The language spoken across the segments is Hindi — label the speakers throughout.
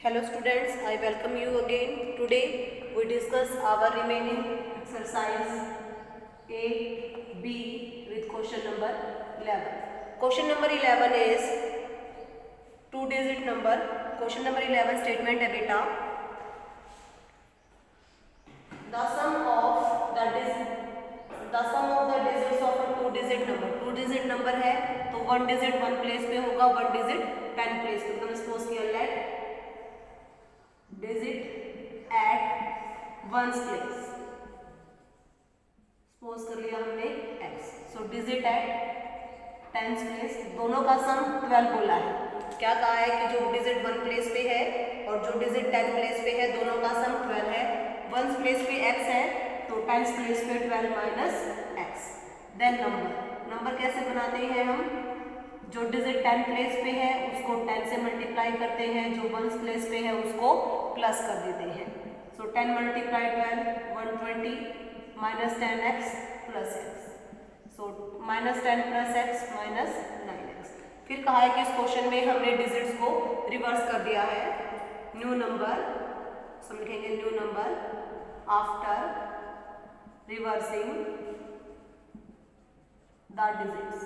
Speaker 1: Hello students, I welcome you again. Today we discuss our remaining exercise 8B with question number 11. Question number 11 is two digit number. Question number 11 statement है बेटा, the sum of the digits of a two digit number. Two digit number है तो वन डिजिट वन प्लेस पे होगा, वन डिजिट 10 प्लेस पे. तो सपोज किया let digit at ones place, suppose कर लिया हमने x. So digit at tens place, दोनों का सम 12 बोला है. क्या कहा है कि जो डिजिट वन प्लेस पे है और जो डिजिट 10 प्लेस पे है दोनों का सम 12 है. वंस प्लेस पे x है तो टेंस प्लेस पे 12 माइनस x. देन नंबर कैसे बनाते हैं हम, जो डिजिट 10 प्लेस पे है उसको 10 से मल्टीप्लाई करते हैं, जो वंस प्लेस पे है उसको प्लस कर देते हैं. सो 10 multiply 12 120 minus 10x plus x. So minus 10 plus x minus 9x. फिर कहा है कि इस क्वेश्चन में हमने डिजिट्स को रिवर्स कर दिया है. न्यू नंबर, हम लिखेंगे new number after reversing the digits,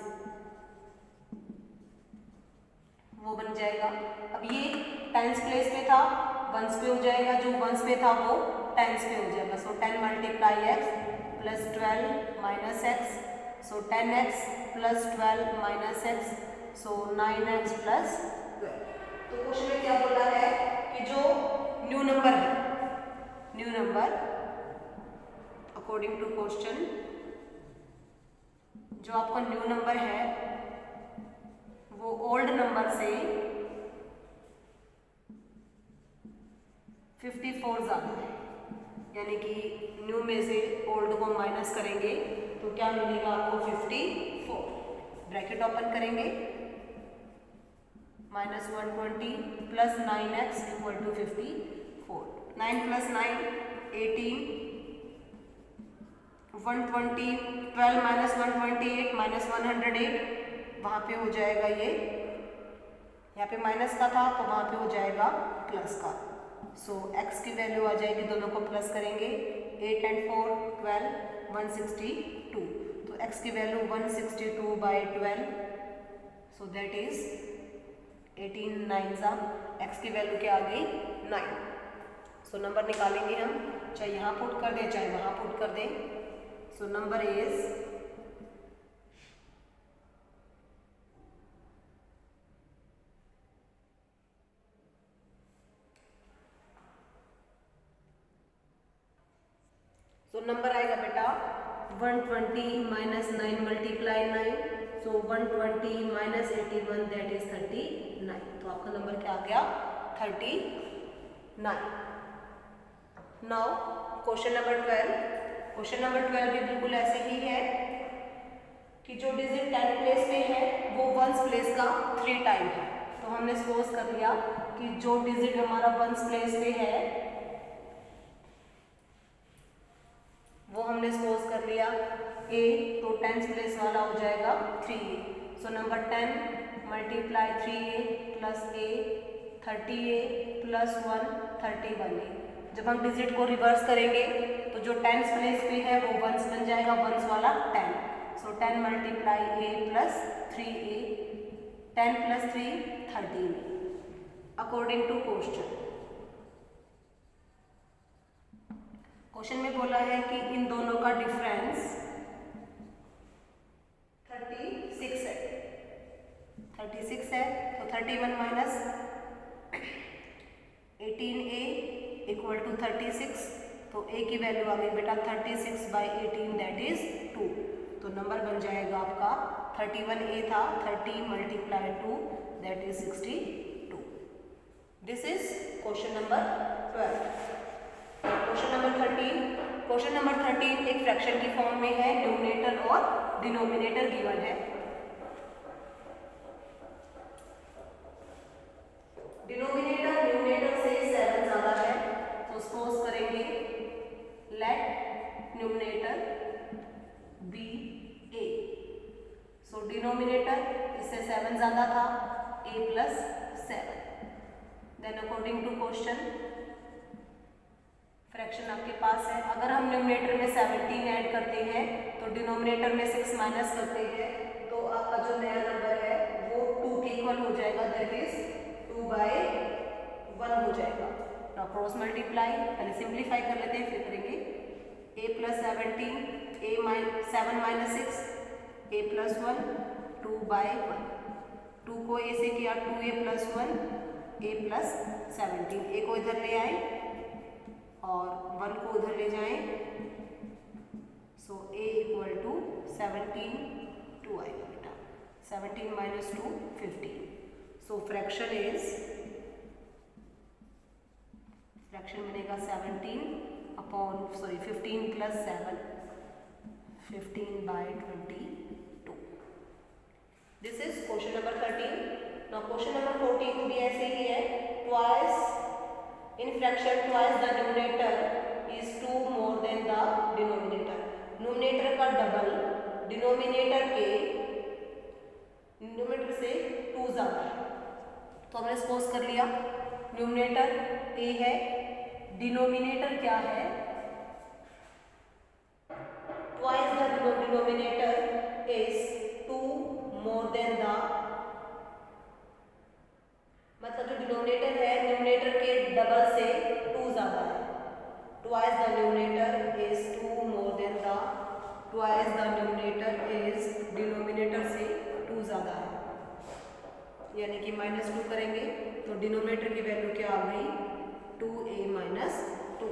Speaker 1: वो बन जाएगा. अब ये टेंस प्लेस पे था, वंस पे हो जाएगा, जो वंस पे था वो टेंस पे हो जाएगा. So 10 multiply x plus 12 minus x. So 10x plus 12 minus x. So 9x plus 12. तो क्वेश्चन में क्या बोला है कि जो न्यू नंबर है, new number according to question, जो आपका न्यू नंबर है वो ओल्ड नंबर से 54 ज़्यादा है. यानी कि न्यू में से ओल्ड को माइनस करेंगे तो क्या मिलेगा आपको 54. ब्रैकेट ओपन करेंगे, minus 120 plus 9x equal to 54. 9 plus 9 18, 120 12 minus 128 minus 108, वहाँ पे हो जाएगा ये, यहाँ पे माइनस का था तो वहाँ पे हो जाएगा प्लस का. सो x की वैल्यू आ जाएगी, दोनों को प्लस करेंगे, 8 and 4 12 162. तो x की value 162 by 12. So that is 18 9 सा, x की वैल्यू क्या आ गई 9. सो नंबर निकालेंगे हम, चाहे यहाँ पुट कर दें चाहे वहाँ पुट कर दें. सो नंबर इज नंबर आएगा बेटा 120 minus 9 multiply 9. So 120 minus 81 that is 39. तो आपका नंबर क्या आ गया 39. Now question number 12. Question number 12 भी बिल्कुल ऐसे ही है कि जो डिजिट 10 प्लेस पे है वो वंस प्लेस का 3 टाइम है. तो हमने सपोज कर लिया कि जो डिजिट हमारा वंस प्लेस पे है वो हमने सपोज कर लिया a, तो टेंस प्लेस वाला हो जाएगा 3a. So number 10 multiply 3a plus a 30a plus 1 31a. जब हम डिजिट को रिवर्स करेंगे तो जो टेंस प्लेस पे है वो वंस बन जाएगा, वंस वाला 10. So 10 multiply a plus 3a, 10 plus 3 13 according to question. Question में बोला है कि इन दोनों का डिफरेंस 36 है. 36 है तो 31 माइनस 18a इक्वल टू 36. तो a की वैल्यू आ गई बेटा 36 बाई 18 दैट इज 2. तो नंबर बन जाएगा आपका 31a था, 30 multiply 2 that is 62. This is question number 12. Question number 13. Question number 13 एक फ्रैक्शन की फॉर्म में है, न्यूमरेटर और डिनोमिनेटर गिवन है. डिनोमिनेटर न्यूमरेटर से 7 ज्यादा है तो सपोज करेंगे let numerator be a. So denominator इससे 7 ज्यादा था, a plus 7. Then according to question fraction आपके पास है। अगर हम न्यूमरेटर में 17 ऐड करते हैं तो डिनोमिनेटर में 6 माइनस करते हैं तो आपका जो नया नंबर है वो 2 के इक्वल हो जाएगा, दैट इज 2/1 हो जाएगा। नाउ क्रॉस मल्टीप्लाई, पहले सिंप्लीफाई कर लेते हैं फिर करेंगे। a + 17 7 - 6 a + 1 2/1, 2 को a से किया 2a + 1 a + 17, a को इधर ले आए और 1 को उधर ले जाएं, सो a = 17 2 आएगा बेटा, 17 - 2 15। सो फ्रैक्शन बनेगा 15 + 7 15/22। This is question number 13। Now question number 14 भी ऐसे ही है। In fraction twice the numerator is 2 more than the denominator। Numerator का डबल डिनोमिनेटर से 2 ज़्यादा है, तो हमने सपोज कर लिया न्यूमरेटर a है, डिनोमिनेटर क्या है, twice the denominator is 2 more than the, मतलब जो डिनोमिनेटर है न्यूमरेटर के डबल से 2 ज़्यादा है। twice the numerator is 2 more than the, twice the numerator is denominator से 2 ज़्यादा है, यानी कि -2 करेंगे तो डिनोमिनेटर की वैल्यू क्या आ गई 2a - 2।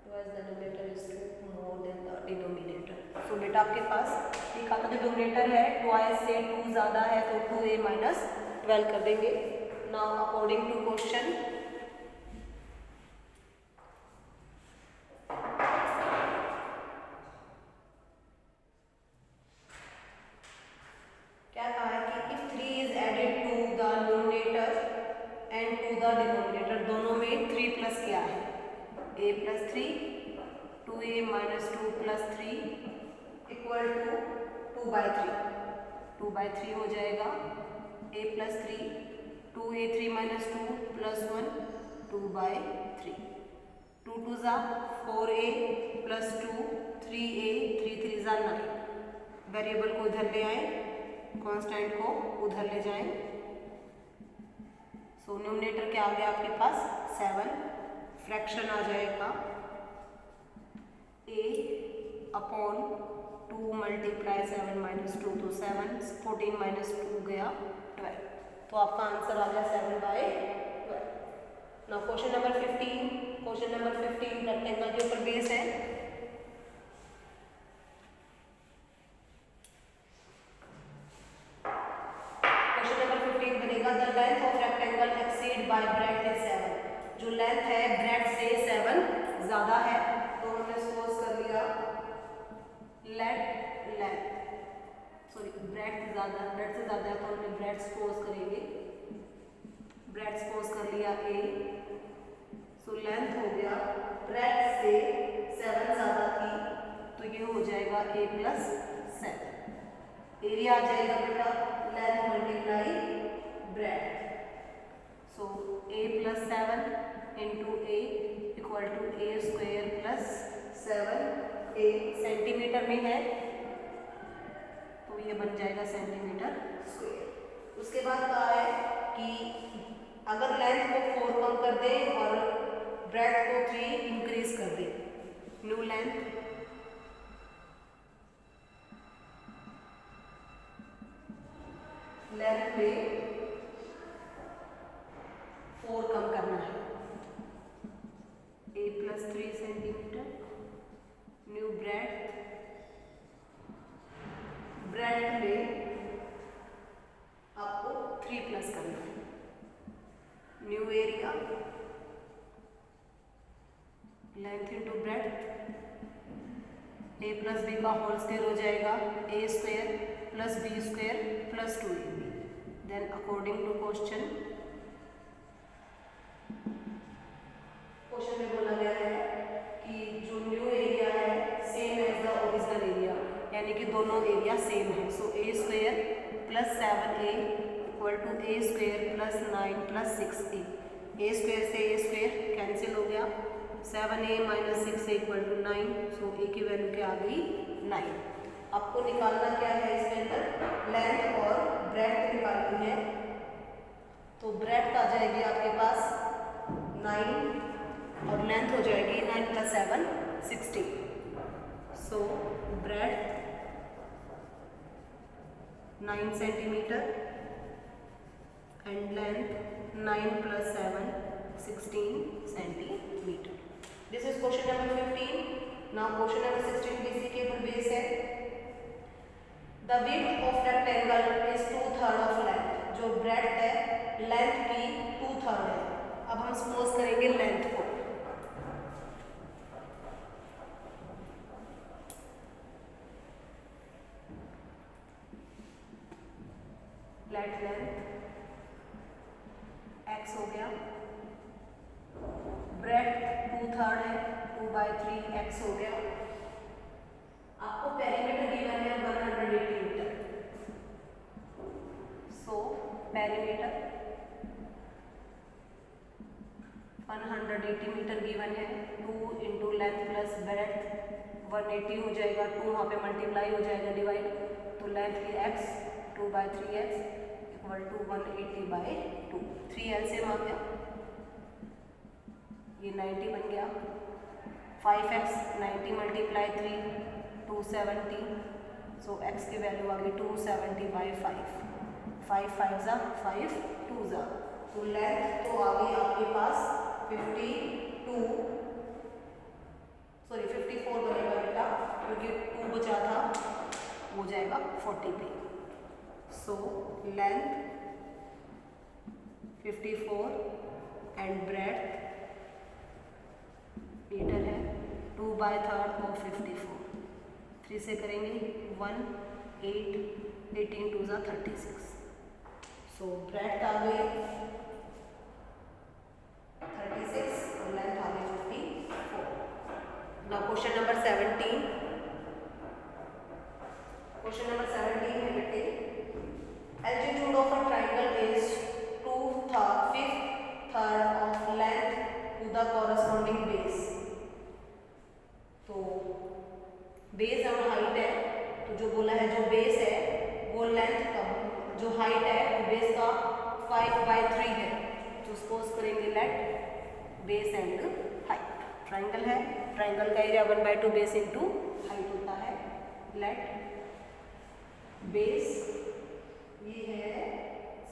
Speaker 1: twice the numerator is 2 more than the denominator। सो बेटा आपके पास लिखा था डिनोमिनेटर है twice से 2 ज़्यादा है तो 2a - 12 कर देंगे। नाउ अकॉर्डिंग टू क्वेश्चन क्या कहा है कि if 3 is added to the numerator and to the denominator, दोनों में 3 प्लस क्या है, a + 3 2a - 2 + 3 इक्वल टू 2/3, 2/3 हो जाएगा। a + 3 2a 3 - 2 + 1 2/3, 2 2 ज़ा 4a + 2 3a 3 3 ज़ा 9। वेरिएबल को इधर ले आए, कांस्टेंट को उधर ले जाएं, सो न्यूमरेटर क्या आ गया आपके पास 7, फ्रैक्शन आ जाएगा a/2 × 7 - 2 तो 7, 14 - 2 गया 12, तो आपका आंसर आ गया 7/12। नाउ क्वेश्चन नंबर 15, रेक्टेंगल के ऊपर बेस है। क्वेश्चन नंबर 15 बनेगा the length of rectangle exceed by breadth is 7। जो लेंथ है ब्रेड्थ से 7 ज़्यादा है, तो हमने सपोज कर लिया ब्रेड्थ से ज़्यादा है तो हमने ब्रेड्थ सपोज करेंगे, ब्रेड्थ सपोज कर लिया a, सो लेंथ हो गया ब्रेड्थ से 7 ज़्यादा थी तो ये हो जाएगा a + 7। एरिया आ जाएगा बेटा length multiply breadth, so a + 7 × a = a² + 7a, centimetre में है तो ये बन जाएगा सेंटीमीटर स्क्वायर। उसके बाद कहा है कि अगर लेंथ को 4 कम कर दें और ब्रेड्थ को 3 इंक्रीज कर दें, न्यू लेंथ में 4 कम करना है, a + 3 सेंटीमीटर, न्यू ब्रेड्थ में आपको 3 प्लस करना है, new area length into breadth, a + b का होल स्क्वायर हो जाएगा a² + b² + 2ab। Then according to question में बोला गया है कि जो न्यू एरिया है same as the original area, यानी कि दोनों एरिया सेम है, so a² + 7a = equal to A square plus 9 plus 6a। A square से ए स्क्वायर कैंसिल हो गया, 7a minus 6 equal to 9। So A की वैल्यू क्या आ गई 9। आपको निकालना क्या है इसके अंदर, लेंथ और ब्रेड्थ निकालनी है। तो ब्रेड्थ आ जाएगी आपके पास 9 और लेंथ हो जाएगी 9 plus 7 16। So breadth 9 centimetre and length 9 plus 7 16 centimetre. This is question number 15। Now question number 16 BC के ऊपर बेस है। The width of rectangle is 2/3 of length. जो ब्रेड्थ है लेंथ की 2/3 है। अब हम सपोज करेंगे लेंथ को, लेट लेंथ x हो गया, ब्रेड्थ 2/3 है, 2/3 x हो गया। आपको पेरीमीटर गिवन है 180 metre. So perimeter 180 metre given है। 2 इंटू लेंथ प्लस ब्रेड्थ 180 हो जाएगा, 2 वहाँ पे मल्टीप्लाई हो जाएगा डिवाइड, तो लेंथ की x 2/3x equal to 180/2। 3 LCM आ गया, ये 90 बन गया। 5x 90 multiply 3 270। सो x की वैल्यू आ गई 270/5। 5 5 ज़ा 5 2 ज़ा। तो लेंथ तो आ गई आपके पास 54 बनेगा बेटा, क्योंकि 2 बचा था, हो जाएगा 40 पे। So length 54 and breadth metre है, 2/3 और 54। 3 से करेंगे 1 8 18 2 ज़ा 36। सो ब्रेड्थ आ गई 36 और लेंथ आ गई 54। Now question number 17। Question number 17 है बेटे, altitude of a triangle is 2/5 of length to the corresponding base. तो बेस और हाइट है, तो जो बोला है जो बेस है वो लेंथ का, जो हाइट है वो बेस का 5/3 है। तो सपोज करेंगे let base and height. Triangle है, ट्राइंगल का एरिया 1/2 बेस इंटू हाइट होता है। लेट बेस ये है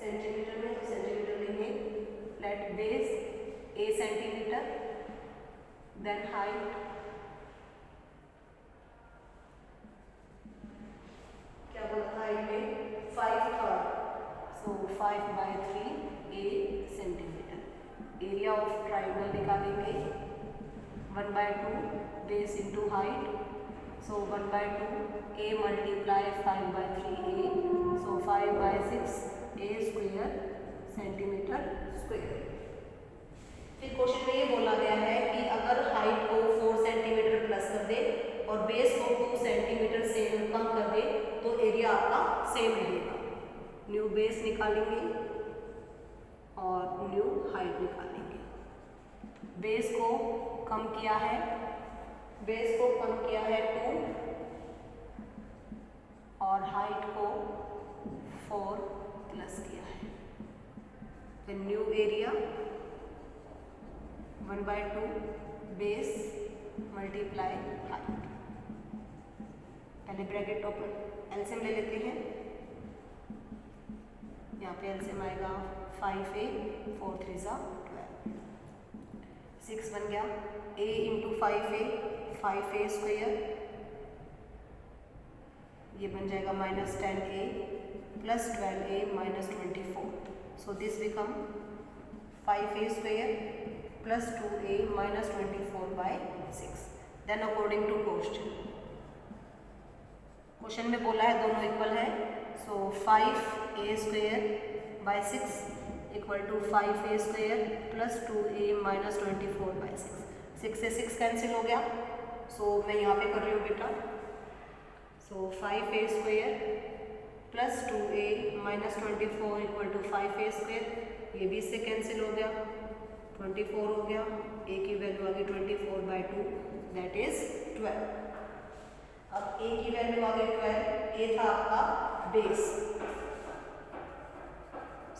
Speaker 1: सेंटीमीटर में, तो सेंटीमीटर लेंगे। Let base a centimetre, then height क्या बोला था हाइट में 5/3। So 5/3 a centimetre. Area of triangle निकालेंगे 1/2 base into height. So 1/2 a multiply 5/3 a। So 5/6 a square centimetre square. फिर क्वेश्चन में ये बोला गया है कि अगर हाइट को 4 सेंटीमीटर प्लस कर दे और बेस को 2 सेंटीमीटर से कम कर दे तो एरिया आपका सेम रहेगा। न्यू बेस निकालेंगे और न्यू हाइट निकालेंगे। बेस को कम किया है, बेस को कम किया है 2 और हाइट को 4 प्लस किया है। तो new area 1/2 base multiply height. पहले ब्रैकेट ओपन, एलसीएम ले लेते हैं। यहाँ पे एलसीएम आएगा 5a 4 3 ज़ा 12। 6 बन गया। a इंटू 5a स्क्वायर, ये बन जाएगा -10a plus 12a minus 24। So this become 5a square plus 2a minus 24/6। Then according to question में बोला है दोनों इक्वल है। So 5a square by 6 equal to 5a square plus 2a minus 24/6। 6 से 6 कैंसिल हो गया। सो मैं यहाँ पे कर रही हूँ बेटा। So 5a square plus 2a minus 24 equal to 5a square, ये भी इससे कैंसिल हो गया, 24 हो गया, a की वैल्यू आ गई 24/2 दैट इज 12। अब a की वैल्यू आ गई 12, a था आपका बेस,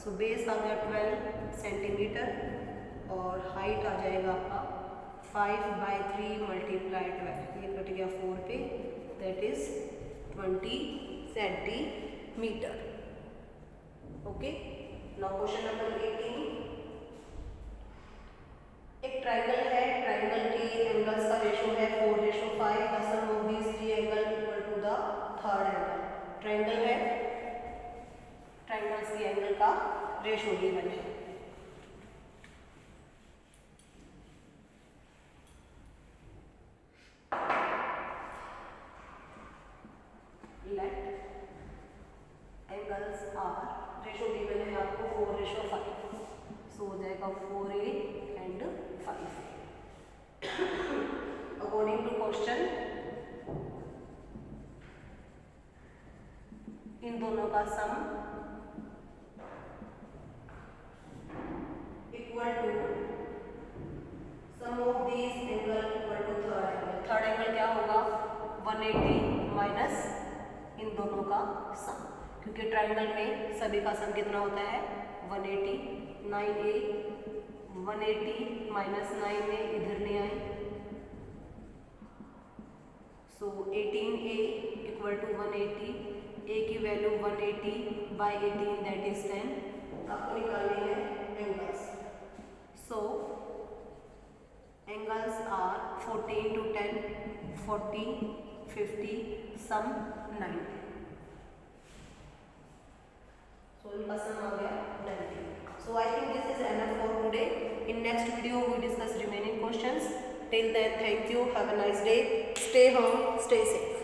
Speaker 1: सो बेस आ गया 12 सेंटीमीटर और हाइट आ जाएगा आपका 5/3 मल्टीप्लाई 12, ये कट गया 4 पे that is 20 centimetre. Okay, now question number 18। एक ट्राइंगल है, ट्राइंगल के एंगल्स का रेशो है 4:5, the sum of these three angle equal to the third angle. Triangle है, ट्राइंगल्स के एंगल का रेशो गिवन है। Let angles are, ratio given है आपको 4:5, सो हो जाएगा 4a and 5a। According to question इन दोनों का sum equal to sum of these angle equal to third angle. Third angle क्या होगा 180 माइनस इन दोनों का सम, क्योंकि ट्राइंगल में सभी का सम कितना होता है 180। 9a 180 माइनस 9a इधर ले आए, so 18a equal to 180, a की वैल्यू 180/18 दैट इज 10। आपको निकालने हैं angles, so angles are 40 into 10 40 50 sum 90, so इनका सम आ गया 90। So I think this is enough for today. In next video we discuss remaining questions. Till then, thank you. Have a nice day. Stay home. Stay safe.